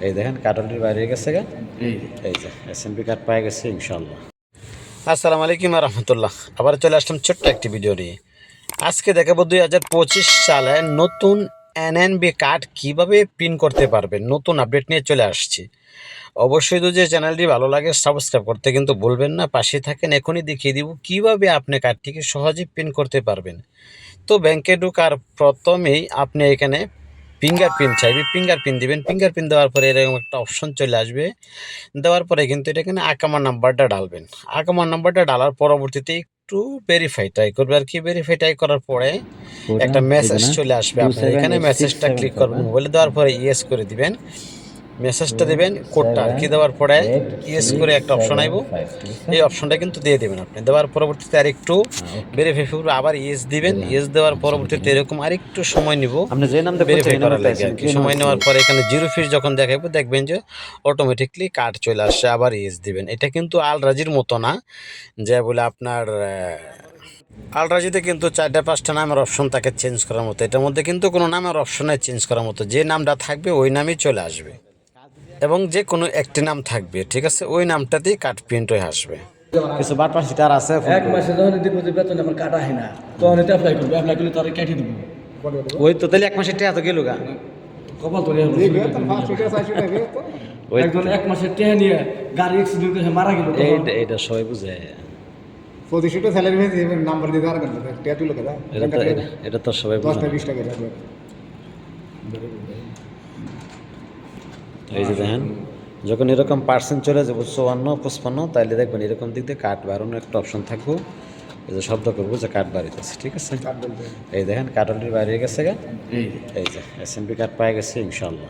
এই দেখেন কার্ডটির বাইরে গেছে গা এই যে এসএমপি কার্ড পাই গেছে ইনশাআল্লাহ। আসসালামু আলাইকুম রহমতুল্লাহ। আবার চলে আসলাম ছোট্ট একটি ভিডিও নিয়ে। আজকে দেখাবো 2025 সালে নতুন এনএনবি কার্ড কিভাবে প্রিন্ট করতে পারবেন। নতুন আপডেট নিয়ে চলে আসছি। অবশ্যই যদি চ্যানেলটি ভালো লাগে সাবস্ক্রাইব করতে কিন্তু ভুলবেন না, পাশে থাকেন। এখনই দেখিয়ে দিব কিভাবে আপনি কার্ডটিকে সহজেই প্রিন্ট করতে পারবেন। তো ব্যাংকে ঢোকার প্রথমেই আপনি এখানে ফিঙ্গারপ্রিন্ট চাইবে, ফিঙ্গারপ্রিন্ট দিবেন। ফিঙ্গারপ্রিন্ট দেওয়ার পরে এরকম একটা অপশন চলে আসবে। দেওয়ার পরে কিন্তু এটা এখানে আকামার নাম্বারটা ডালবেন। আকামার নাম্বারটা ডালার পরবর্তীতে একটু ভেরিফাই ট্রাই করবে আর কি। ভেরিফাই ট্রাই করার পরে একটা মেসেজ চলে আসবে। আপনার এখানে মেসেজটা ক্লিক করবেন। মোবাইলে দেওয়ার পরে ইয়েস করে দিবেন। মেসেজটা দিবেন, কোডটা আর কি দেওয়ার পরে ইয়েস করে একটা অপশন আইব। এই অপশনটা কিন্তু দিয়ে দেবেন আপনি। দেওয়ার পরবর্তীতে আর একটু ভেরিফাই করবে, আবার ইয়েস দিবেন। ইয়েস দেওয়ার পরবর্তীতে এরকম আর একটু সময় নিব আপনি যে নামটা ভেরিফাই করার লাগে আর কি। সময় নেওয়ার পরে এখানে জিরো ফিস যখন দেখাবো দেখবেন যে অটোমেটিকলি কার্ড চলে আসছে। আবার ইয়েস দিবেন। এটা কিন্তু আলরাজির মতো না যে বলে আপনার আলরাজিতে কিন্তু 4-5টা নামের অপশন থাকে চেঞ্জ করার মতো। এটার মধ্যে কিন্তু কোনো নামের অপশনে চেঞ্জ করার মতো, যে নামটা থাকবে ওই নামই চলে আসবে এবং যে কোনো একটি নাম থাকবে, ঠিক আছে, ওই নামটাতেই কার্ড প্রিন্ট হয়ে আসবে। কিছু বাটপা সিটার আছে। এক মাসে যখন দেখবো যে বেতন আমার কাটা হয় না, তখন এটা অ্যাপ্লাই করবো। অ্যাপ্লাই করলে তারা কেটে দেবো। ওই তো তাহলে এক মাসের টাকা তো গেল গা। কপাল করে একজন এক মাসের টেহা নিয়ে গাড়ি অ্যাক্সিডেন্ট করে মারা গেল। এইটা সবাই বুঝে। প্রতিশোধ স্যালারি মেয়ে নাম্বার দিয়ে আর করতে টিয়া তুলো কেদা এটা তো সবাই বুঝে। 10-20 টাকা রাখবে। এই যে দেখেন যখন এরকম পার্সেন্ট চলে যাবো 54-55, তাহলে দেখবেন এরকম দিক দিয়ে কার্ড বাড়ানোর একটা অপশন থাকবো। এই যে শব্দ করবো যে কার্ড বাড়িতেছে, ঠিক আছে। এই দেখেন কার্ডটির বাইরে গেছে গা এই যে এসএমপি কার্ড পাই গেছে ইনশাআল্লাহ।